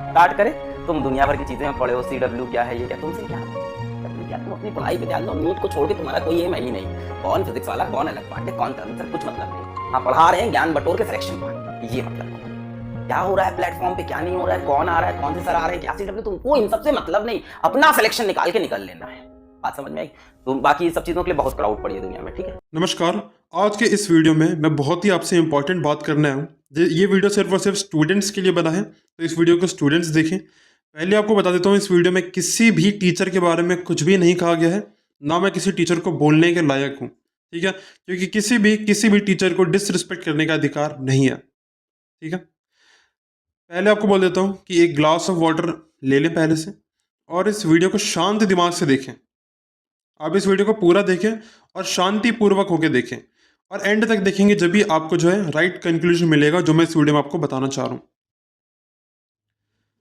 Start करें। तुम दुनिया भर की चीजें में पढ़े हो, CW क्या है, ये क्या, तुमसे क्या W क्या, तुम अपनी पढ़ाई पे ध्यान दो। नीट को छोड़ के तुम्हारा कोई एम है ही नहीं। कौन फिजिक्स वाला, कौन अलग पार्ट है, कौन टर्म, सर कुछ मतलब नहीं। हाँ, पढ़ा रहे हैं ज्ञान बटोर के सिलेक्शन पार्ट, ये मतलब है। क्या हो रहा है प्लेटफॉर्म पे, क्या नहीं हो रहा है, कौन आ रहा है, कौन से सर आ रहे हैं, क्या CW, तुमको इन सबसे मतलब नहीं। अपना सिलेक्शन निकाल के निकल लेना है। बात समझ में आई? तुम बाकी सब चीजों के लिए बहुत क्राउड पड़ी है दुनिया में, ठीक है। नमस्कार। आज के इस वीडियो में मैं बहुत ही आपसे इंपॉर्टेंट बात करने आया हूँ। ये वीडियो सिर्फ और सिर्फ स्टूडेंट्स के लिए बना है, तो इस वीडियो को स्टूडेंट्स देखें। पहले आपको बता देता हूँ, इस वीडियो में किसी भी टीचर के बारे में कुछ भी नहीं कहा गया है, ना मैं किसी टीचर को बोलने के लायक हूँ, ठीक है। क्योंकि किसी भी टीचर को डिसरिस्पेक्ट करने का अधिकार नहीं है, ठीक है। पहले आपको बोल देता हूँ कि एक ग्लास ऑफ वाटर ले लें पहले से, और इस वीडियो को शांत दिमाग से देखें। आप इस वीडियो को पूरा देखें और शांति पूर्वक होकर देखें, और एंड तक देखेंगे जब भी आपको जो है राइट कंक्लूजन मिलेगा जो मैं इस वीडियो में आपको बताना चाह रहा हूँ।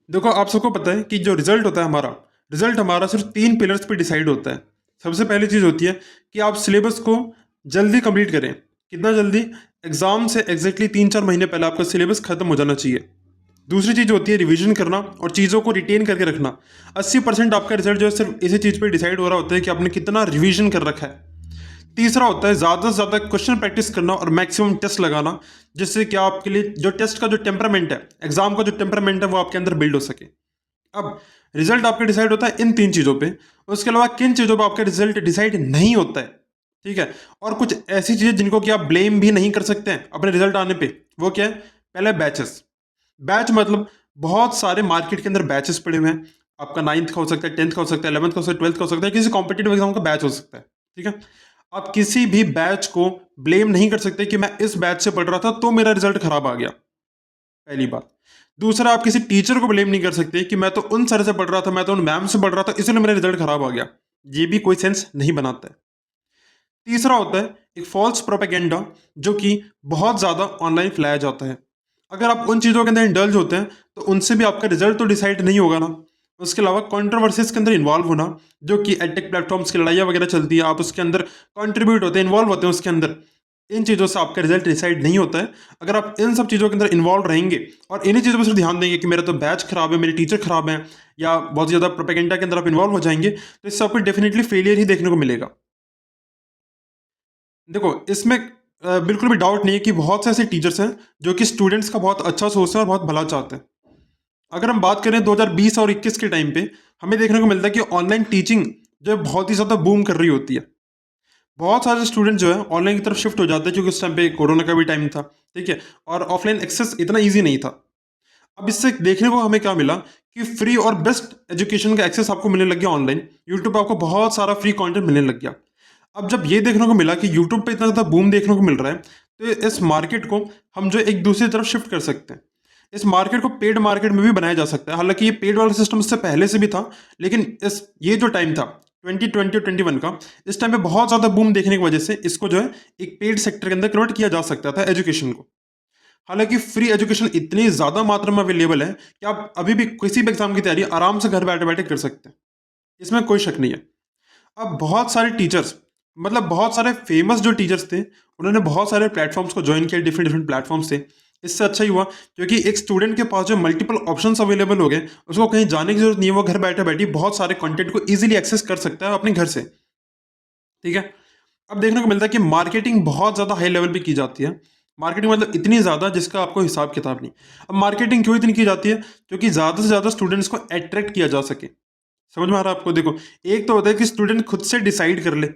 देखो, आप सबको पता है कि जो रिजल्ट हमारा सिर्फ 3 पिलर्स पे डिसाइड होता है। सबसे पहली चीज़ होती है कि आप सिलेबस को जल्दी कंप्लीट करें। कितना जल्दी? एग्जाम से एग्जैक्टली 3-4 महीने पहले आपका सिलेबस खत्म हो जाना चाहिए। दूसरी चीज़ होती है रिवीजन करना और चीज़ों को रिटेन करके रखना। 80% आपका रिजल्ट जो है सिर्फ इसी चीज़ पे डिसाइड हो रहा होता है कि आपने कितना रिवीजन कर रखा है। तीसरा होता है ज़्यादा से ज़्यादा क्वेश्चन प्रैक्टिस करना और मैक्सिमम टेस्ट लगाना, जिससे कि आपके लिए जो टेस्ट का जो टेम्परामेंट है, एग्जाम का जो टेम्परामेंट है, वो आपके अंदर बिल्ड हो सके। अब रिजल्ट आपका डिसाइड होता है इन 3 चीज़ों पे। उसके अलावा किन चीज़ों पे आपका रिजल्ट डिसाइड नहीं होता है, ठीक है। और कुछ ऐसी चीज़ें जिनको कि आप ब्लेम भी नहीं कर सकते हैं अपने रिजल्ट आने पे, वो क्या है? पहले बैचेस। बैच मतलब बहुत सारे मार्केट के अंदर बैचेस पड़े हुए हैं। आपका 9th का हो सकता है, 10th का हो सकता है, 11th का हो सकता है, 12th का हो सकता है, किसी कॉम्पिटेटिव एग्जाम का बैच हो सकता है, ठीक है। आप किसी भी बैच को ब्लेम नहीं कर सकते कि मैं इस बैच से पढ़ रहा था तो मेरा रिजल्ट खराब आ गया, पहली बात। दूसरा, आप किसी टीचर को ब्लेम नहीं कर सकते कि मैं तो उन सर से पढ़ रहा था, मैं तो उन मैम से पढ़ रहा था, इसलिए मेरा रिजल्ट खराब आ गया। ये भी कोई सेंस नहीं बनाता है। तीसरा होता है एक फॉल्स प्रोपेगेंडा, जो कि बहुत ज़्यादा ऑनलाइन फैलाया जाता है। अगर आप उन चीज़ों के अंदर इंडल्ज होते हैं तो उनसे भी आपका रिजल्ट तो डिसाइड नहीं होगा ना। उसके अलावा कंट्रोवर्सीज के अंदर इन्वॉल्व होना, जो कि एडटेक प्लेटफॉर्म्स की लड़ाइयाँ वगैरह चलती है, आप उसके अंदर कंट्रीब्यूट होते हैं, इन्वॉल्व होते हैं उसके अंदर। इन चीज़ों से आपका रिजल्ट डिसाइड नहीं होता है। अगर आप इन सब चीज़ों के अंदर इन्वॉल्व रहेंगे और इन्हीं चीज़ों पर सिर्फ ध्यान देंगे कि मेरा तो बैच खराब है, मेरे टीचर खराब हैं, या बहुत ज़्यादा प्रोपेगेंडा के अंदर आप इन्वॉल्व हो जाएंगे, तो इससे आपको डेफिनेटली फेलियर ही देखने को मिलेगा। देखो, इसमें बिल्कुल भी डाउट नहीं है कि बहुत से ऐसे टीचर्स हैं जो कि स्टूडेंट्स का बहुत अच्छा सोचते हैं और बहुत भला चाहते हैं। अगर हम बात करें 2020 और 21 के टाइम पे, हमें देखने को मिलता है कि ऑनलाइन टीचिंग जो है बहुत ही ज़्यादा बूम कर रही होती है। बहुत सारे स्टूडेंट जो है ऑनलाइन की तरफ शिफ्ट हो जाते हैं, क्योंकि उस टाइम पे कोरोना का भी टाइम था, ठीक है, और ऑफलाइन एक्सेस इतना ईजी नहीं था। अब इससे देखने को हमें क्या मिला कि फ्री और बेस्ट एजुकेशन का एक्सेस आपको मिलने लग गया ऑनलाइन। यूट्यूब पे आपको बहुत सारा फ्री कंटेंट मिलने लग गया। अब जब ये देखने को मिला कि यूट्यूब पे इतना ज़्यादा बूम देखने को मिल रहा है, तो इस मार्केट को हम जो एक दूसरी तरफ शिफ्ट कर सकते हैं। इस मार्केट को पेड मार्केट में भी बनाया जा सकता है। हालांकि ये पेड वाला सिस्टम इससे पहले से भी था, लेकिन ये जो टाइम था 2020 और 21 का, इस टाइम पे बहुत ज़्यादा बूम देखने की वजह से इसको जो है एक पेड सेक्टर के अंदर कन्वर्ट किया जा सकता था, एजुकेशन को। हालांकि फ्री एजुकेशन इतनी ज़्यादा मात्रा में अवेलेबल है कि आप अभी भी किसी भी एग्जाम की तैयारी आराम से घर बैठे बैठे कर सकते हैं, इसमें कोई शक नहीं है। अब बहुत सारे टीचर्स, मतलब बहुत सारे फेमस जो टीचर्स थे, उन्होंने बहुत सारे प्लेटफॉर्म्स को ज्वाइन किया, डिफरेंट डिफरेंट प्लेटफॉर्म्स से। इससे अच्छा ही हुआ, क्योंकि एक स्टूडेंट के पास जो मल्टीपल ऑप्शंस अवेलेबल हो गए, उसको कहीं जाने की जरूरत नहीं है, वो घर बैठे बैठे बहुत सारे कंटेंट को इजीली एक्सेस कर सकता है अपने घर से, ठीक है। अब देखने को मिलता है कि मार्केटिंग बहुत ज़्यादा हाई लेवल पे की जाती है। मार्केटिंग मतलब इतनी ज़्यादा जिसका आपको हिसाब किताब नहीं। अब मार्केटिंग क्यों इतनी की जाती है? क्योंकि ज़्यादा से ज़्यादा स्टूडेंट्स को अट्रैक्ट किया जा सके। समझ में आ रहा है आपको? देखो, एक तो होता है कि स्टूडेंट खुद से डिसाइड कर ले।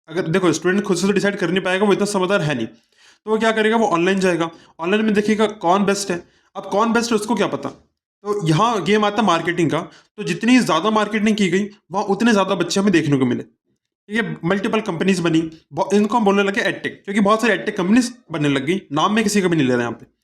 अगर देखो, स्टूडेंट खुद से तो डिसाइड कर नहीं पाएगा, वो इतना समझदार है नहीं, तो वो क्या करेगा? वो ऑनलाइन जाएगा, ऑनलाइन में देखिएगा कौन बेस्ट है। अब कौन बेस्ट है उसको क्या पता? तो यहाँ गेम आता है मार्केटिंग का। तो जितनी ज़्यादा मार्केटिंग की गई, वहाँ उतने ज़्यादा बच्चे हमें देखने को मिले। ये मल्टीपल कंपनीज बनी, इनको हम बोलने लगे एडटेक, क्योंकि बहुत सारी एडटेक कंपनीज बनने लग गई। नाम में किसी का भी नहीं ले रहे हैं यहाँ पे।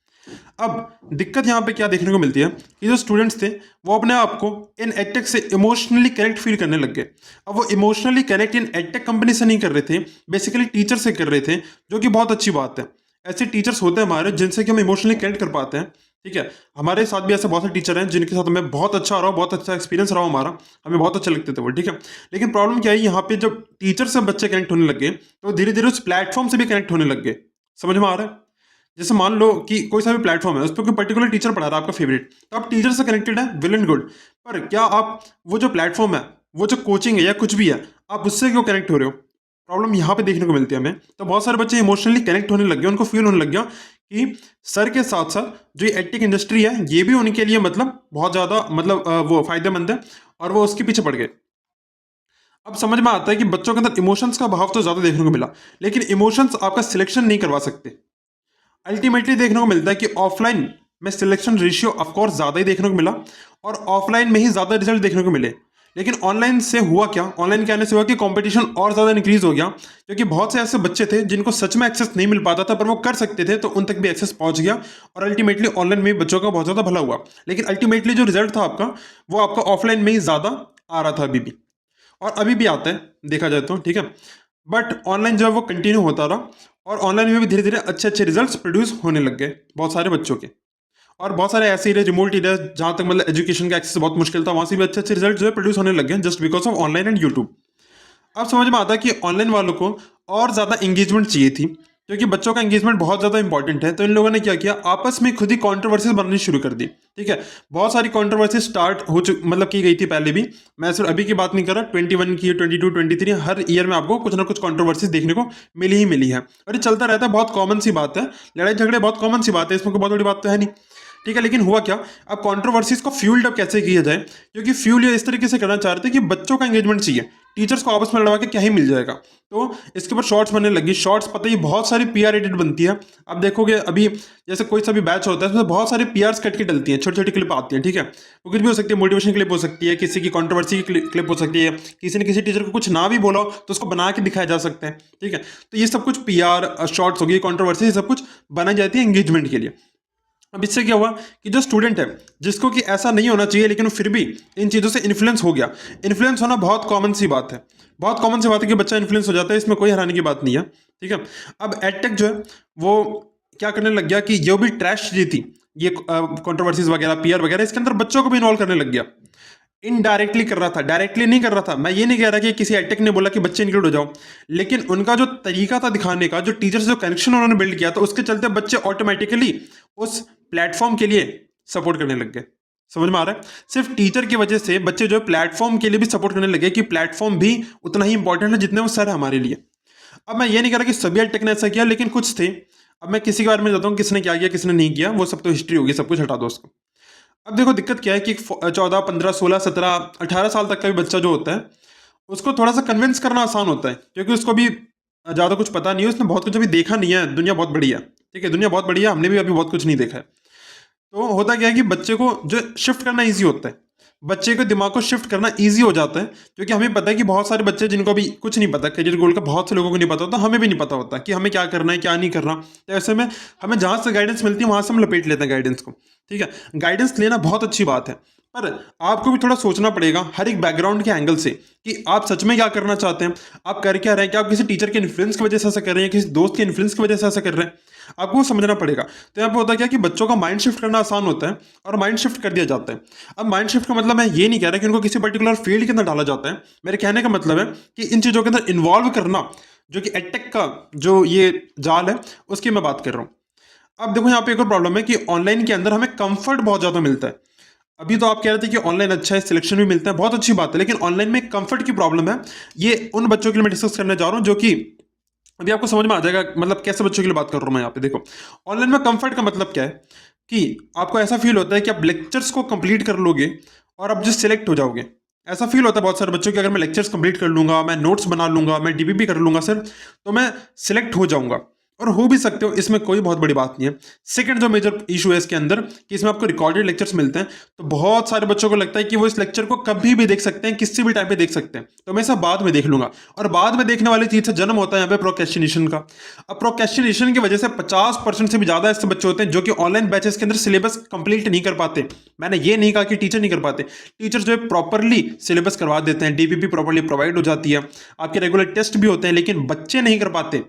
अब दिक्कत यहाँ पे क्या देखने को मिलती है कि जो स्टूडेंट्स थे, वो अपने आप को इन एडटेक से इमोशनली कनेक्ट फील करने लग गए। अब वो emotionally connect in edtech company से नहीं कर रहे थे, बेसिकली टीचर से कर रहे थे, जो कि बहुत अच्छी बात है। ऐसे टीचर्स होते हैं हमारे जिनसे कि हम इमोशनली कनेक्ट कर पाते हैं, ठीक है। हमारे साथ भी ऐसे बहुत सारे टीचर हैं जिनके साथ हमें बहुत अच्छा रहा, बहुत अच्छा एक्सपीरियंस रहा हमारा, हमें बहुत अच्छे लगते थे वो, ठीक है। लेकिन प्रॉब्लम क्या है, यहाँ पे जब टीचर से बच्चे कनेक्ट होने लग गए, तो धीरे धीरे उस प्लेटफॉर्म से भी कनेक्ट होने लग गए। समझ में आ रहा है? जैसे मान लो कि कोई सा भी प्लेटफॉर्म है, उस पर कोई पर्टिकुलर टीचर पढ़ा रहा है आपका फेवरेट, तो आप टीचर से कनेक्टेड है, वेल एंड गुड। पर क्या आप वो जो प्लेटफॉर्म है, वो जो कोचिंग है या कुछ भी है, आप उससे क्यों कनेक्ट हो रहे हो? प्रॉब्लम यहाँ पे देखने को मिलती है हमें। तो बहुत सारे बच्चे इमोशनली कनेक्ट होने लग गए, उनको फील होने लग गया कि सर के साथ साथ जो ये एडटेक इंडस्ट्री है, ये भी उनके लिए मतलब बहुत ज़्यादा मतलब वो फायदेमंद है, और वो उसके पीछे पड़ गए। अब समझ में आता है कि बच्चों के अंदर इमोशंस का भाव तो ज़्यादा देखने को मिला, लेकिन इमोशंस आपका सिलेक्शन नहीं करवा सकते। अल्टीमेटली देखने को मिलता है कि ऑफलाइन में सिलेक्शन रेशियो ऑफकोर्स ज़्यादा ही देखने को मिला, और ऑफलाइन में ही ज़्यादा रिजल्ट देखने को मिले। लेकिन ऑनलाइन से हुआ क्या? ऑनलाइन के आने से हुआ कि कंपटीशन और ज़्यादा इंक्रीज हो गया, क्योंकि बहुत से ऐसे बच्चे थे जिनको सच में एक्सेस नहीं मिल पाता था, पर वो कर सकते थे, तो उन तक भी एक्सेस पहुंच गया, और अल्टीमेटली ऑनलाइन में भी बच्चों का बहुत ज़्यादा भला हुआ। लेकिन अल्टीमेटली जो रिजल्ट था आपका, वो आपका ऑफलाइन में ही ज़्यादा आ रहा था अभी भी, और अभी भी आता है देखा जाए तो, ठीक है। बट ऑनलाइन जो है वो कंटिन्यू होता रहा, और ऑनलाइन में भी धीरे धीरे अच्छे अच्छे रिजल्ट्स प्रोड्यूस होने लग गए बहुत सारे बच्चों के। और बहुत सारे ऐसे एरिया, रिमोट एरिया, जहाँ तक मतलब एजुकेशन का एक्सेस बहुत मुश्किल था, वहाँ से भी अच्छे अच्छे रिजल्ट जो है प्रोड्यूस होने लग गए, just because of online and YouTube. अब समझ में आता है कि ऑनलाइन वालों को और ज़्यादा इंगेजमेंट चाहिए थी, क्योंकि बच्चों का इंगेजमेंट बहुत ज़्यादा इंपॉर्टेंट है। तो इन लोगों ने क्या किया, आपस में खुद ही कॉन्ट्रोवर्सीज बननी शुरू कर दी, ठीक है। बहुत सारी कॉन्ट्रोवर्सी स्टार्ट हो मतलब की गई थी पहले भी, मैं सिर्फ अभी की बात नहीं कर रहा, 21 की, 22, 23, हर ईयर में आपको कुछ ना कुछ कॉन्ट्रोवर्सीज देखने को मिली ही मिली है, और ये चलता रहता है, बहुत कॉमन सी बात है। लड़ाई झगड़े बहुत कॉमन सी बात है, इसमें कोई बहुत बड़ी बात तो है नहीं, ठीक है। लेकिन हुआ क्या, अब कंट्रोवर्सीज को फ्यूल्ड अप कैसे किया जाए, क्योंकि फ्यूल ये इस तरीके से करना चाह रहे थे कि बच्चों का एंगेजमेंट चाहिए, टीचर्स को आपस में लड़वा के क्या ही मिल जाएगा। तो इसके ऊपर शॉर्ट्स बनने लगी। शॉर्ट्स पता ही बहुत सारी पीआर एडिट बनती है, आप देखोगे अभी जैसे कोई सा भी बैच होता है, उसमें बहुत सारी पीआर्स कट के डलती हैं, छोटी छोटी क्लिप आती है, ठीक है। वो कुछ भी हो सकती है, मोटिवेशन क्लिप हो सकती है, किसी की कंट्रोवर्सी की क्लिप हो सकती है, किसी ने किसी टीचर को कुछ ना भी बोला हो तो उसको बना के दिखाया जा सकता है, ठीक है। तो ये सब कुछ पीआर शॉर्ट्स होगी, कंट्रोवर्सी, ये सब कुछ बनाई जाती है एंगेजमेंट के लिए। अब इससे क्या हुआ कि जो स्टूडेंट है, जिसको कि ऐसा नहीं होना चाहिए, लेकिन फिर भी इन चीज़ों से इन्फ्लुएंस हो गया। इन्फ्लुएंस होना बहुत कॉमन सी बात है, बहुत कॉमन सी बात है कि बच्चा इन्फ्लुएंस हो जाता है, इसमें कोई हैरानी की बात नहीं है, ठीक है। अब एडटेक जो है वो क्या करने लग गया कि जो भी ट्रैश जी थी, ये कंट्रोवर्सीज वगैरह, पीआर वगैरह, इसके अंदर बच्चों को भी इन्वॉल्व करने लग गया। इनडायरेक्टली कर रहा था, डायरेक्टली नहीं कर रहा था। मैं ये नहीं कह रहा कि किसी एडटेक ने बोला कि बच्चे इंक्लूड हो जाओ, लेकिन उनका जो तरीका था दिखाने का, जो टीचर से जो कनेक्शन उन्होंने बिल्ड किया, तो उसके चलते बच्चे ऑटोमेटिकली उस प्लेटफॉर्म के लिए सपोर्ट करने लग गए। समझ में आ रहा है? सिर्फ टीचर की वजह से बच्चे जो है प्लेटफॉर्म के लिए भी सपोर्ट करने लगे, कि प्लेटफॉर्म भी उतना ही इंपॉर्टेंट है जितने वो सर है हमारे लिए। अब मैं ये नहीं कह रहा कि सभी एडटेक ने ऐसा किया, लेकिन कुछ थे। अब मैं किसी के बारे में बताता हूँ, किसने क्या किया किसने नहीं किया, वो सब तो हिस्ट्री होगी, सब कुछ हटा दो उसको। अब देखो दिक्कत क्या है कि 14, 15, 16, 17, 18 साल तक का भी बच्चा जो होता है, उसको थोड़ा सा कन्विंस करना आसान होता है, क्योंकि उसको भी ज़्यादा कुछ पता नहीं है, उसने बहुत कुछ अभी देखा नहीं है। दुनिया बहुत बड़ी है, ठीक है, दुनिया बहुत बड़ी है, हमने भी अभी बहुत कुछ नहीं देखा है। तो होता क्या है कि बच्चे को जो शिफ्ट करना ईजी होता है, बच्चे के दिमाग को शिफ्ट करना ईजी हो जाता है, क्योंकि हमें पता है कि बहुत सारे बच्चे जिनको भी कुछ नहीं पता, करियर गोल का बहुत से लोगों को नहीं पता होता, हमें भी नहीं पता होता कि हमें क्या करना है क्या नहीं करना। तो ऐसे में हमें जहाँ से गाइडेंस मिलती है वहाँ से हम लपेट लेते हैं गाइडेंस को, ठीक है। गाइडेंस लेना बहुत अच्छी बात है, पर आपको भी थोड़ा सोचना पड़ेगा हर एक बैकग्राउंड के एंगल से कि आप सच में क्या करना चाहते हैं, आप कर क्या रहे हैं, क्या आप किसी टीचर के इन्फ्लुएंस की वजह से ऐसा कर रहे हैं, किसी दोस्त के इन्फ्लुएंस की वजह से ऐसा कर रहे हैं, आपको वो समझना पड़ेगा। तो यहाँ पे होता क्या कि बच्चों का माइंड शिफ्ट करना आसान होता है, और माइंड शिफ्ट कर दिया जाता है। अब माइंड शिफ्ट का मतलब मैं ये नहीं कह रहा कि उनको किसी पर्टिकुलर फील्ड के अंदर डाला जाता है, मेरे कहने का मतलब है कि इन चीज़ों के अंदर इन्वॉल्व करना, जो कि एडटेक का जो ये जाल है उसकी मैं बात कर रहा हूँ। अब देखो यहाँ पे एक और प्रॉब्लम है कि ऑनलाइन के अंदर हमें कंफर्ट बहुत ज़्यादा मिलता है। अभी तो आप कह रहे थे कि ऑनलाइन अच्छा है, सिलेक्शन भी मिलता है, बहुत अच्छी बात है, लेकिन ऑनलाइन में कंफर्ट की प्रॉब्लम है। ये उन बच्चों के लिए मैं डिस्कस करने जा रहा हूँ जो कि अभी आपको समझ में आ जाएगा, मतलब कैसे बच्चों के लिए बात कर रहा हूँ मैं यहाँ पे। देखो ऑनलाइन में कंफर्ट का मतलब क्या है कि आपको ऐसा फील होता है कि आप लेक्चर्स को कंप्लीट कर लोगे और आप जो सिलेक्ट हो जाओगे। ऐसा फील होता है बहुत सारे बच्चों की, अगर मैं लेक्चर्स कंप्लीट कर लूंगा, मैं नोट्स बना लूंगा, मैं डीपीपी कर लूंगा सर, तो मैं सिलेक्ट हो जाऊंगा। और हो भी सकते हो, इसमें कोई बहुत बड़ी बात नहीं है। सेकंड जो मेजर इशू है इसके अंदर कि इसमें आपको रिकॉर्डेड लेक्चर्स मिलते हैं, तो बहुत सारे बच्चों को लगता है कि वो इस लेक्चर को कभी भी देख सकते हैं, किसी भी टाइम पे देख सकते हैं, तो मैं इसे बाद में देख लूंगा। और बाद में देखने वाली चीज से जन्म होता है यहाँ पे प्रोक्रेस्टिनेशन का। अब प्रोक्रेस्टिनेशन की वजह से 50% से भी ज्यादा ऐसे बच्चे होते हैं जो कि ऑनलाइन बैचेस के अंदर सिलेबस कंप्लीट नहीं कर पाते। मैंने ये नहीं कहा कि टीचर नहीं कर पाते, टीचर जो है प्रॉपरली सिलेबस करवा देते हैं, डीपीपी प्रॉपरली प्रोवाइड हो जाती है, आपके रेगुलर टेस्ट भी होते हैं, लेकिन बच्चे नहीं कर पाते।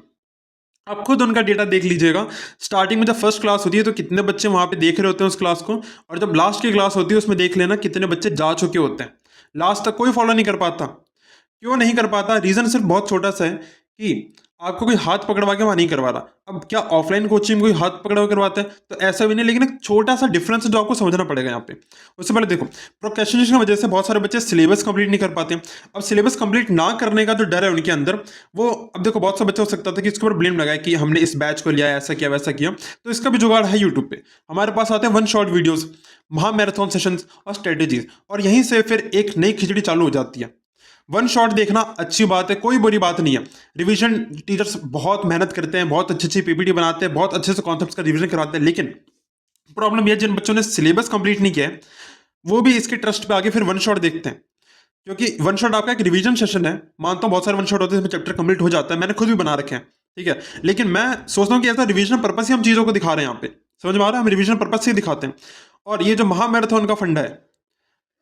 आप खुद उनका डेटा देख लीजिएगा। स्टार्टिंग में जब फर्स्ट क्लास होती है तो कितने बच्चे वहाँ पे देख रहे होते हैं उस क्लास को, और जब लास्ट की क्लास होती है उसमें देख लेना कितने बच्चे जा चुके होते हैं। लास्ट तक कोई फॉलो नहीं कर पाता। क्यों नहीं कर पाता? रीज़न सिर्फ बहुत छोटा सा है कि आपको कोई हाथ पकड़वा के वहाँ नहीं करवा रहा। अब क्या ऑफलाइन कोचिंग कोई हाथ पकड़वा के करवाता है? तो ऐसा भी नहीं, लेकिन एक छोटा सा डिफरेंस है जो आपको समझना पड़ेगा यहाँ पे। उससे पहले देखो, प्रोक्रेस्टिनेशन की वजह से बहुत सारे बच्चे सिलेबस कंप्लीट नहीं कर पाते। अब सिलेबस कंप्लीट ना करने का जो डर है उनके अंदर, वो अब देखो बहुत सा बच्चा हो सकता था कि इसके ऊपर ब्लेम लगाए कि हमने इस बैच को लिया, ऐसा किया वैसा किया। तो इसका भी जुगाड़ है यूट्यूब पे। हमारे पास आते हैं वन शॉट वीडियोस, महा मैराथन सेशंस और स्ट्रेटेजीज, और यहीं से फिर एक नई खिचड़ी चालू हो जाती है। वन शॉट देखना अच्छी बात है, कोई बुरी बात नहीं है। रिवीजन टीचर्स बहुत मेहनत करते हैं, बहुत अच्छी अच्छी पीपीटी बनाते हैं, बहुत अच्छे से कॉन्सेप्ट्स का रिवीजन करवाते हैं, लेकिन प्रॉब्लम यह जिन बच्चों ने सिलेबस कंप्लीट नहीं किया है वो भी इसके ट्रस्ट पे आके फिर वन शॉट देखते हैं। क्योंकि वन शॉट आपका एक रिवीजन सेशन है, मानता हूँ बहुत सारे वन शॉट होते हैं जिसमें चैप्टर कंप्लीट हो जाता है, मैंने खुद भी बना रखे हैं, ठीक है। लेकिन मैं सोचता हूँ कि ऐसा रिवीजन पर्पस ही हम चीज़ों को दिखा रहे हैं यहाँ पे, समझ में आ रहा है, हम रिवीजन पर्पस से ही दिखाते हैं। और ये जो महा मैराथन का फंडा है,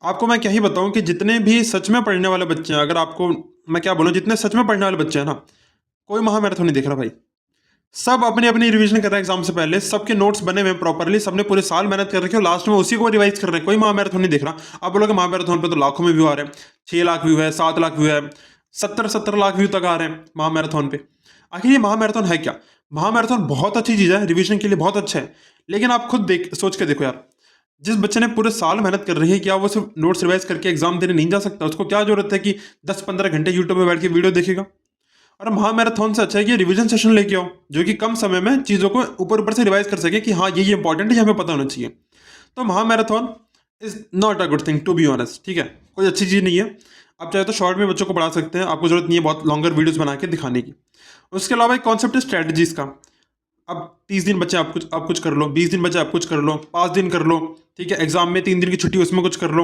आपको मैं क्या ही बताऊं कि जितने भी सच में पढ़ने वाले बच्चे हैं, अगर आपको मैं क्या बोलूं, जितने सच में पढ़ने वाले बच्चे हैं ना, कोई महा मैराथन नहीं दिख रहा भाई। सब अपनी अपनी रिवीजन कर रहे हैं एग्जाम से पहले, सबके नोट्स बने हुए हैं प्रॉपरली, सबने पूरे साल मेहनत कर रखी है और लास्ट में उसी को रिवाइज कर रहे हैं। कोई महा मैराथन नहीं दिख रहा। आप बोलोगे महा मैराथन पे तो लाखों में व्यू आ रहे हैं, 6 लाख व्यू है, 7 लाख व्यू है, 70 लाख व्यू तक आ रहे हैं महा मैराथन पे। आखिर ये महा मैराथन है क्या? महा मैराथन बहुत अच्छी चीज़ है, रिवीजन के लिए बहुत अच्छा है, लेकिन आप खुद देख सोच के देखो यार, जिस बच्चे ने पूरे साल मेहनत कर रही है, क्या वो सिर्फ नोट्स रिवाइज करके एग्जाम देने नहीं जा सकता? उसको क्या जरूरत है कि 10-15 घंटे यूट्यूब पे बैठ के वीडियो देखेगा? और महा मैराथन से अच्छा है कि रिवीजन सेशन लेके आओ, जो कि कम समय में चीज़ों को ऊपर ऊपर से रिवाइज कर सके कि हाँ ये इंपॉर्टेंट है, ये हमें पता होना चाहिए। तो महा marathon is not a good thing to be honest, ठीक है, कोई अच्छी चीज़ नहीं है। आप चाहे तो शॉर्ट में बच्चों को पढ़ा सकते हैं, आपको जरूरत नहीं है बहुत लॉन्गर वीडियोस बना के दिखाने की। उसके अलावा एक कॉन्सेप्ट है स्ट्रेटजीज का। अब 30 दिन बच्चे आप कुछ कर लो, 20 दिन बच्चे आप कुछ कर लो, 5 दिन कर लो, ठीक है, एग्जाम में 3 दिन की छुट्टी उसमें कुछ कर लो।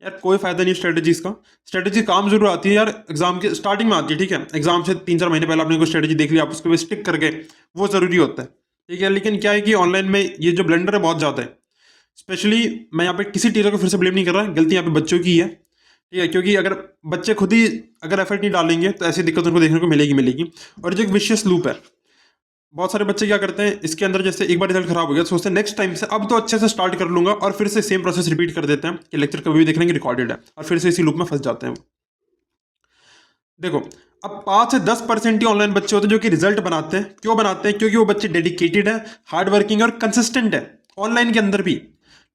यार कोई फायदा नहीं स्ट्रेटजीज का। स्ट्रेटजी काम जरूर आती है यार, एग्जाम के स्टार्टिंग में आती है, ठीक है, एग्जाम से 3-4 महीने पहले आपने कोई स्ट्रेटजी देख लिया, आप उसको स्टिक करके, वो जरूरी होता है, ठीक है। लेकिन क्या है कि ऑनलाइन में ये जो ब्लेंडर है बहुत ज़्यादा है। स्पेशली मैं यहाँ पे किसी टीचर को फिर से ब्लेम नहीं कर रहा, गलती यहाँ पे बच्चों की है, ठीक है, क्योंकि अगर बच्चे खुद ही अगर एफर्ट नहीं डालेंगे तो ऐसी दिक्कत उनको देखने को मिलेगी। और जो एक विशियस लूप है, बहुत सारे बच्चे क्या करते हैं इसके अंदर, जैसे एक बार रिजल्ट खराब हो गया तो सोचते हैं नेक्स्ट टाइम से अब तो अच्छे से स्टार्ट कर लूंगा, और फिर से सेम प्रोसेस रिपीट कर देते हैं कि लेक्चर कभी भी देख लेंगे रिकॉर्डेड है, और फिर से इसी लूप में फंस जाते हैं। देखो, अब 5 से 10% ही ऑनलाइन बच्चे होते हैं जो कि रिजल्ट बनाते हैं। क्यों बनाते हैं? क्योंकि वो बच्चे डेडिकेटेड है, हार्ड वर्किंग और कंसिस्टेंट है, ऑनलाइन के अंदर भी,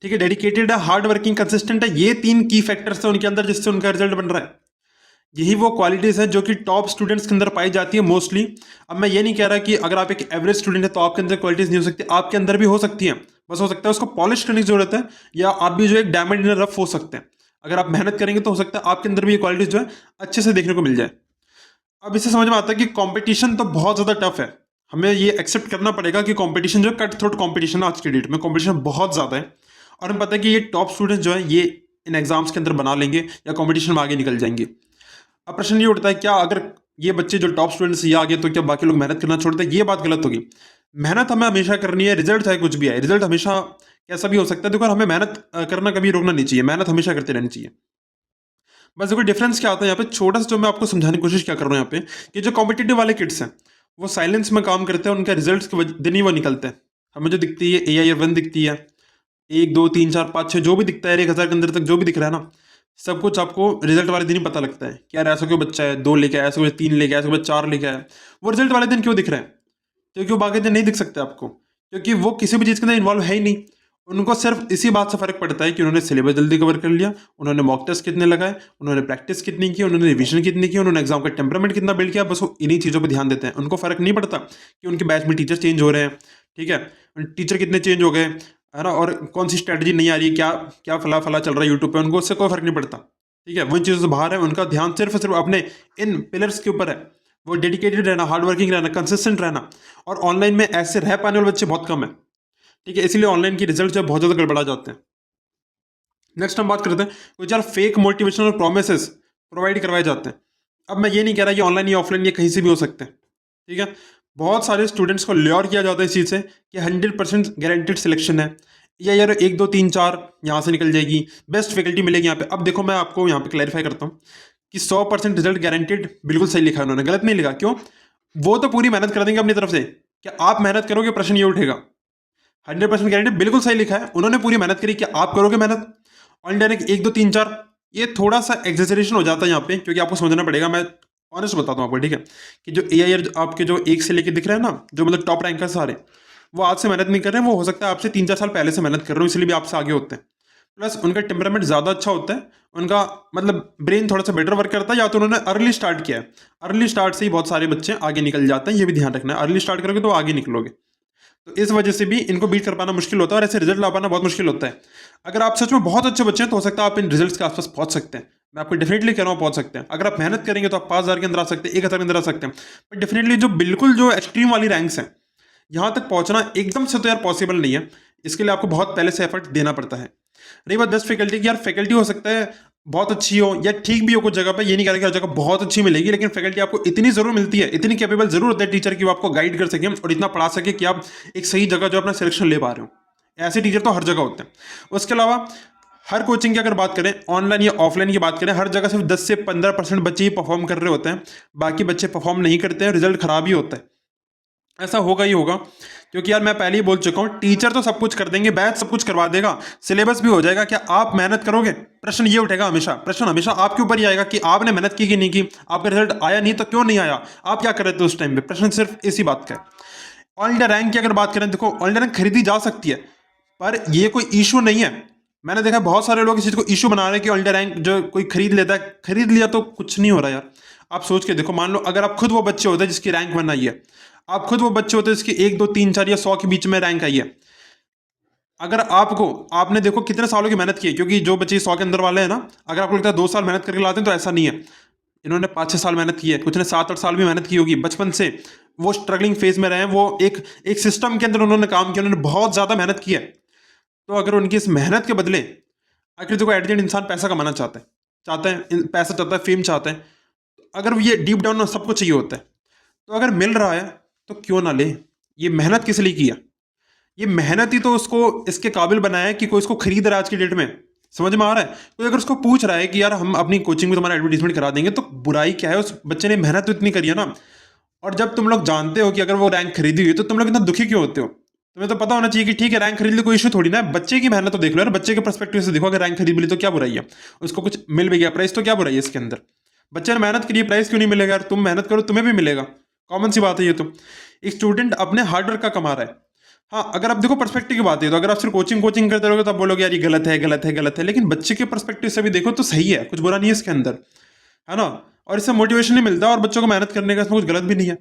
ठीक है, डेडिकेटेड है, हार्ड वर्किंग, कंसिस्टेंट है, ये 3 की फैक्टर्स हैं उनके अंदर जिससे उनका रिजल्ट बन रहा है। यही वो क्वालिटीज़ हैं जो कि टॉप स्टूडेंट्स के अंदर पाई जाती है मोस्टली। अब मैं ये नहीं कह रहा कि अगर आप एक एवरेज स्टूडेंट है तो आपके अंदर क्वालिटीज़ नहीं हो सकती, आपके अंदर भी हो सकती हैं, बस हो सकता है उसको पॉलिश करने की जरूरत है, या आप भी जो एक डायमंड इन रफ हो सकते हैं। अगर आप मेहनत करेंगे तो हो सकता है आपके अंदर भी ये क्वालिटीज़ जो है अच्छे से देखने को मिल जाए। अब इससे समझ में आता है कि कंपटीशन तो बहुत ज़्यादा टफ है, हमें ये एक्सेप्ट करना पड़ेगा कि कंपटीशन जो है कट थ्रोट कंपटीशन है आज की डेट में, कंपटीशन बहुत ज़्यादा है। और हमें पता है कि ये टॉप स्टूडेंट्स जो है ये इन एग्जाम्स के अंदर बना लेंगे या कंपटीशन में आगे निकल जाएंगे। अब प्रश्न ये उठता है, क्या अगर ये बच्चे जो टॉप स्टूडेंट्स ये आ गए तो क्या बाकी लोग मेहनत करना छोड़ दें? ये बात गलत होगी। मेहनत हमें हमेशा करनी है, रिजल्ट चाहे कुछ भी आए, रिजल्ट हमेशा कैसा भी हो सकता है। देखो, हमें मेहनत करना कभी रोकना नहीं चाहिए, मेहनत हमेशा करते रहनी चाहिए। बस देखो डिफरेंस क्या आता है यहाँ पे, छोटा सा जो मैं आपको समझाने की कोशिश क्या कर रहा हूँ यहाँ पे, कि जो कॉम्पिटिटिव वाले किड्स हैं वो साइलेंस में काम करते हैं, उनके रिजल्ट के दिन ही वो निकलते हैं। हमें जो दिखती है AIR-1 दिखती है, 1 2 3 4 5 6 जो भी दिखता है, 1000 के अंदर तक जो भी दिख रहा है ना, सब कुछ आपको रिजल्ट वाले दिन ही पता लगता है कि यार ऐसा क्यों बच्चा है 2 लेके आया, ऐसा कोई 3 लेके आया, ऐसा कोई 4 लेके आया। वो रिजल्ट वाले दिन क्यों दिख रहा है? क्योंकि वो बाकी दिन नहीं दिख सकते आपको, क्योंकि वो किसी भी चीज़ के अंदर इन्वॉल्व है ही नहीं। उनको सिर्फ इसी बात से फर्क पड़ता है कि उन्होंने सिलेबस जल्दी कवर कर लिया, उन्होंने मॉक टेस्ट कितने लगाए, उन्होंने प्रैक्टिस कितनी की, उन्होंने रिवीजन कितनी की, उन्होंने एग्जाम का टेम्परामेंट कितना बिल्ड किया, बस वो इन्हीं चीज़ों पर ध्यान देते हैं। उनको फर्क नहीं पड़ता कि उनके बैच में टीचर चेंज हो रहे हैं, ठीक है, टीचर कितने चेंज हो गए, है ना, और कौन सी स्ट्रैटेजी नहीं आ रही है, क्या क्या फला फला चल रहा है यूट्यूब पे, उनको उससे कोई फर्क नहीं पड़ता, ठीक है। वो इन चीज़ों से बाहर है, उनका ध्यान सिर्फ अपने इन पिलर्स के ऊपर है। वो डेडिकेटेड रहना, हार्ड वर्किंग रहना, कंसिस्टेंट रहना। और ऑनलाइन में ऐसे रह पाने वाले बच्चे बहुत कम है, ठीक है, इसीलिए ऑनलाइन की रिजल्ट जो है बहुत ज़्यादा गड़बड़ा जाते हैं। नेक्स्ट हम बात करते हैं कुछ यार फेक मोटिवेशनल प्रोमिसेस प्रोवाइड करवाए जाते हैं। अब मैं ये नहीं कह रहा कि ऑनलाइन या ऑफलाइन ये कहीं से भी हो सकते हैं, ठीक है। बहुत सारे स्टूडेंट्स को ल्योर किया जाता है इस चीज़ से कि 100% गारंटेड सिलेक्शन है, या यार 1 2 3 4 यहाँ से निकल जाएगी, बेस्ट फैकल्टी मिलेगी यहाँ पे। अब देखो, मैं आपको यहाँ पे क्लैरिफाई करता हूँ कि 100% रिजल्ट गारंटेड बिल्कुल सही लिखा है उन्होंने, गलत नहीं लिखा। क्यों? वो तो पूरी मेहनत कर देंगे अपनी तरफ से, कि आप मेहनत करोगे प्रश्न ये उठेगा। 100% गारंटी बिल्कुल सही लिखा है, उन्होंने पूरी मेहनत करी, कि आप करोगे मेहनत। और डायरेक्ट 1 2 3 4 ये थोड़ा सा एग्जेजरेशन हो जाता है यहाँ पे, क्योंकि आपको समझना पड़ेगा। मैं ऑनेस्ट बताता हूँ आपको, ठीक है, कि जो एआई आपके जो 1 से लेके दिख रहे हैं ना, जो मतलब टॉप रैंकर सारे, वो आज से मेहनत नहीं कर रहे हैं, वो हो सकता है आपसे 3-4 साल पहले से मेहनत कर रहे हो, इसलिए भी आपसे आगे होते हैं। प्लस उनका टेम्परामेंट ज़्यादा अच्छा होता है, उनका मतलब ब्रेन थोड़ा सा बेटर वर्क करता है, या तो उन्होंने अर्ली स्टार्ट किया है। अर्ली स्टार्ट से ही बहुत सारे बच्चे आगे निकल जाते हैं, ये भी ध्यान रखना है। अर्ली स्टार्ट करोगे तो आगे निकलोगे। तो इस वजह से भी इनको बीट कर पाना मुश्किल होता है, और ऐसे रिजल्ट ला पाना बहुत मुश्किल होता है। अगर आप सच में बहुत अच्छे बच्चे हैं तो हो सकता है आप इन रिजल्ट्स के आसपास पहुंच सकते हैं। मैं आपको डेफिनेटली कह रहा हूँ पहुंच सकते हैं। अगर आप मेहनत करेंगे तो आप 5,000 के अंदर आ सकते हैं, 1,000 के अंदर आ सकते हैं। बट डेफिनेटली जो बिल्कुल जो एक्सट्रीम वाली रैंक्स हैं, यहाँ तक पहुंचना एकदम से तो यार पॉसिबल नहीं है। इसके लिए आपको बहुत पहले से एफर्ट देना पड़ता है। रही बात बेस्ट फैकल्टी की, यार फैकल्टी हो सकता है बहुत अच्छी हो या ठीक भी हो कुछ जगह पे, ये नहीं कह रहा कि हर जगह बहुत अच्छी मिलेगी, लेकिन फैकल्टी आपको इतनी जरूर मिलती है, इतनी कैपेबल जरूर होता है टीचर की वो आपको गाइड कर सके और इतना पढ़ा सके कि आप एक सही जगह जो अपना सिलेक्शन ले पा रहे हो। ऐसे टीचर तो हर जगह होते हैं। उसके अलावा हर कोचिंग की अगर बात करें, ऑनलाइन या ऑफलाइन की बात करें, हर जगह सिर्फ 10 से 15% बच्चे ही परफॉर्म कर रहे होते हैं, बाकी बच्चे परफॉर्म नहीं करते हैं, रिजल्ट खराब ही होता है। ऐसा होगा ही होगा, क्योंकि यार मैं पहले ही बोल चुका हूँ, टीचर तो सब कुछ कर देंगे, बैच सब कुछ करवा देगा, सिलेबस भी हो जाएगा, क्या आप मेहनत करोगे? प्रश्न ये उठेगा हमेशा, प्रश्न हमेशा आपके ऊपर ही आएगा कि आपने मेहनत की कि नहीं की, आपका रिजल्ट आया नहीं तो क्यों नहीं आया, आप क्या कर रहे थे उस टाइम पे। प्रश्न सिर्फ इसी बात का है। ऑल इंडिया रैंक की अगर बात करें, देखो ऑल इंडिया रैंक खरीदी जा सकती है, पर ये कोई इशू नहीं है। मैंने देखा बहुत सारे लोग इस चीज को इशू बना रहे हैं कि ऑल इंडिया रैंक जो कोई खरीद लेता है, खरीद लिया तो कुछ नहीं हो रहा यार। आप सोच के देखो, मान लो अगर आप खुद वो बच्चे होते हैं जिसकी रैंक वन आई है, आप खुद वो बच्चे होते हैं जिसकी 1, 2, 3, 4 या 100 के बीच में रैंक आई है, अगर आपने देखो कितने सालों की मेहनत की है, क्योंकि जो बच्चे 100 के अंदर वाले हैं ना, अगर आपको लगता है 2 साल मेहनत करके लाते हैं, तो ऐसा नहीं है। इन्होंने 5-6 साल मेहनत की है, कुछ ने 7-8 साल भी मेहनत की होगी। बचपन से वो स्ट्रगलिंग फेज में रहे हैं, वो एक एक सिस्टम के अंदर उन्होंने काम किया, उन्होंने बहुत ज़्यादा मेहनत की है। तो अगर उनकी इस मेहनत के बदले, आखिर देखो एट द एंड इंसान पैसा कमाना चाहता है, पैसा चाहता है, फेम चाहता है, अगर ये डीप डाउन सब कुछ चाहिए होता है, तो अगर मिल रहा है तो क्यों ना ले। ये मेहनत किस लिए किया, ये मेहनत ही तो उसको इसके काबिल बनाया है कि कोई इसको खरीद रहा है आज की डेट में। समझ में आ रहा है? कोई अगर उसको पूछ रहा है कि यार हम अपनी कोचिंग में तुम्हारा एडवर्टीजमेंट करा देंगे, तो बुराई क्या है, उस बच्चे ने मेहनत तो इतनी करी है ना। और जब तुम लोग जानते हो कि अगर वो रैंक खरीदी हुई है, तो तुम लोग इतना दुखी क्यों होते हो? तुम्हें तो पता होना चाहिए कि ठीक है रैंक खरीद ली, कोई इशू थोड़ी ना है, बच्चे की मेहनत तो देख लो यार, बच्चे के पर्सपेक्टिव से देखो, अगर रैंक खरीद ली तो क्या बुराई है, उसको कुछ मिल भी गया प्राइस तो क्या बुराई है इसके अंदर। बच्चे ने मेहनत करी है, प्राइस क्यों नहीं मिलेगा यार? तुम मेहनत करो तुम्हें भी मिलेगा, कॉमन सी बात है ये तो। एक स्टूडेंट अपने हार्डवर्क का कमा रहा है। हाँ, अगर आप देखो पर्सपेक्टिव की बात है, तो अगर आप सिर्फ कोचिंग कोचिंग करते रहोगे तो आप बोलोगे यार ये गलत है, गलत है, गलत है, लेकिन बच्चे के पर्सपेक्टिव से भी देखो तो सही है, कुछ बुरा नहीं है इसके अंदर, है ना। और इससे मोटिवेशन नहीं मिलता, और बच्चों को मेहनत करने का इसमें कुछ गलत भी नहीं है।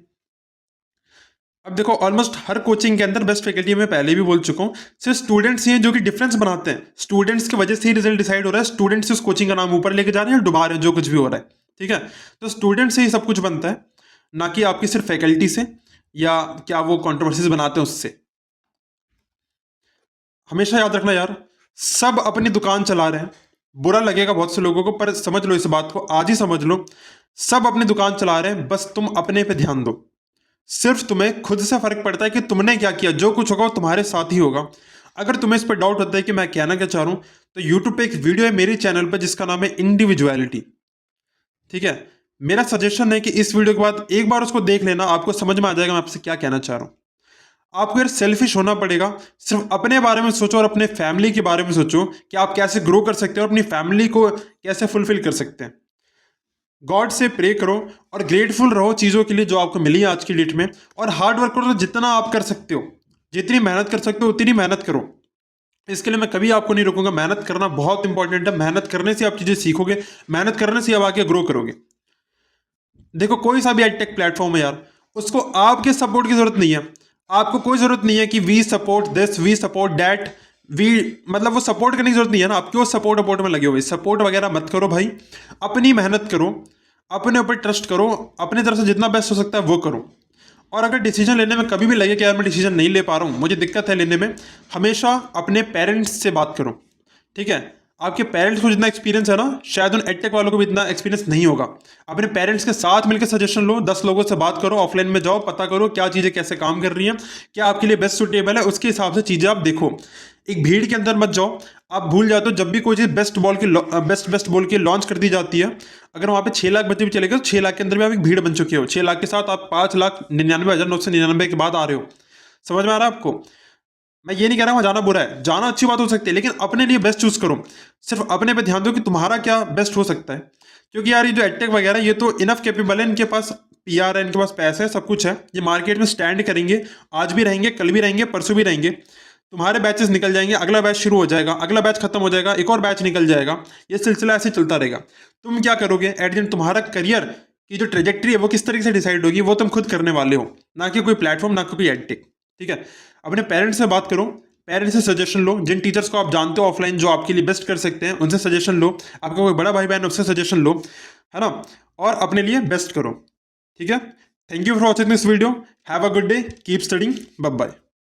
अब देखो ऑलमोस्ट हर कोचिंग के अंदर बेस्ट फैकल्टी, मैं पहले भी बोल चुका हूँ, सिर्फ स्टूडेंट्स ही हैं जो कि डिफरेंस बनाते हैं। स्टूडेंट्स की वजह से ही रिजल्ट डिसाइड हो रहा है, स्टूडेंट्स उस कोचिंग का नाम ऊपर लेके जा रहे हैं, डुबा रहे हैं जो कुछ भी हो रहा है, ठीक है। तो स्टूडेंट से ही सब कुछ बनता है, ना कि आपकी सिर्फ फैकल्टी से, या क्या वो कॉन्ट्रोवर्सीज बनाते हैं उससे। हमेशा याद रखना यार, सब अपनी दुकान चला रहे हैं, बुरा लगेगा बहुत से लोगों को, पर समझ लो इस बात को, आज ही समझ लो, सब अपनी दुकान चला रहे हैं, बस तुम अपने पे ध्यान दो। सिर्फ तुम्हें खुद से फर्क पड़ता है कि तुमने क्या किया, जो कुछ होगा वो तुम्हारे साथ ही होगा। अगर तुम्हें इस पर डाउट होता है कि मैं कहना क्या चाह रहा हूं, तो यूट्यूब पे एक वीडियो है मेरे चैनल पर जिसका नाम है इंडिविजुअलिटी, ठीक है। मेरा सजेशन है कि इस वीडियो के बाद एक बार उसको देख लेना, आपको समझ में आ जाएगा मैं आपसे क्या कहना चाह रहा हूं। आपको यार सेल्फिश होना पड़ेगा, सिर्फ अपने बारे में सोचो और अपने फैमिली के बारे में सोचो कि आप कैसे ग्रो कर सकते हो और अपनी फैमिली को कैसे फुलफिल कर सकते हैं। गॉड से प्रे करो और ग्रेटफुल रहो चीज़ों के लिए जो आपको मिली है आज की डेट में, और हार्ड वर्क करो, तो जितना आप कर सकते हो, जितनी मेहनत कर सकते हो उतनी मेहनत करो। इसके लिए मैं कभी आपको नहीं रोकूंगा, मेहनत करना बहुत इंपॉर्टेंट है, मेहनत करने से आप चीज़ें सीखोगे, मेहनत करने से आप आगे ग्रो करोगे। देखो कोई सा भी एडटेक प्लेटफॉर्म है यार, उसको आपके सपोर्ट की जरूरत नहीं है, आपको कोई जरूरत नहीं है कि we support this, we support that, we मतलब वो सपोर्ट करने की जरूरत नहीं है ना। आप क्यों सपोर्ट अपोर्ट में लगे हुए, सपोर्ट वगैरह मत करो भाई, अपनी मेहनत करो, अपने ऊपर ट्रस्ट करो, अपनी तरफ से जितना बेस्ट हो सकता है वो करो। और अगर डिसीजन लेने में कभी भी लगे कि यार मैं डिसीजन नहीं ले पा रहा हूँ, मुझे दिक्कत है लेने में, हमेशा अपने पेरेंट्स से बात करो, ठीक है। आपके पेरेंट्स को जितना एक्सपीरियंस है ना, शायद उन एडटेक वालों को भी इतना एक्सपीरियंस नहीं होगा। अपने पेरेंट्स के साथ मिलकर सजेशन लो, 10 लोगों से बात करो, ऑफलाइन में जाओ, पता करो क्या चीज़ें कैसे काम कर रही हैं, क्या आपके लिए बेस्ट सूटेबल है, उसके हिसाब से चीज़ें आप देखो। एक भीड़ के अंदर मत जाओ, आप भूल जाते हो जब भी कोई चीज़ बेस्ट बॉल की लॉन्च कर दी जाती है, अगर वहाँ पे 6 लाख बच्चे भी चले गए तो 6 लाख के अंदर भी आप एक भीड़ बन चुके हो, 6 लाख के साथ आप 5,99,999 के बाद आ रहे हो। समझ में आ रहा है आपको? मैं ये नहीं कह रहा वहाँ जाना बुरा है, जाना अच्छी बात हो सकती है, लेकिन अपने लिए बेस्ट चूज करो। सिर्फ अपने पे ध्यान दो कि तुम्हारा क्या बेस्ट हो सकता है। क्योंकि यार ये जो एडटेक वगैरह ये तो इनफ कैपेबल है, इनके पास पीआर है, इनके पास पैसे है, सब कुछ है, ये मार्केट में स्टैंड करेंगे। आज भी रहेंगे, कल भी रहेंगे, परसों भी रहेंगे। तुम्हारे बैचेस निकल जाएंगे, अगला बैच शुरू हो जाएगा, अगला बैच खत्म हो जाएगा, एक और बैच निकल जाएगा। ये सिलसिला ऐसे चलता रहेगा। तुम क्या करोगे एट द एंड, तुम्हारा करियर की जो ट्रेजेक्ट्री है वो किस तरीके से डिसाइड होगी वो तुम खुद करने वाले हो, ना कि कोई प्लेटफॉर्म, ना कोई एडटेक। ठीक है, अपने पेरेंट्स से बात करो, पेरेंट्स से सजेशन लो, जिन टीचर्स को आप जानते हो ऑफलाइन जो आपके लिए बेस्ट कर सकते हैं उनसे सजेशन लो, आपका कोई बड़ा भाई बहन उससे सजेशन लो, है ना, और अपने लिए बेस्ट करो। ठीक है, thank you for watching this video, have a good day, keep studying, bye bye.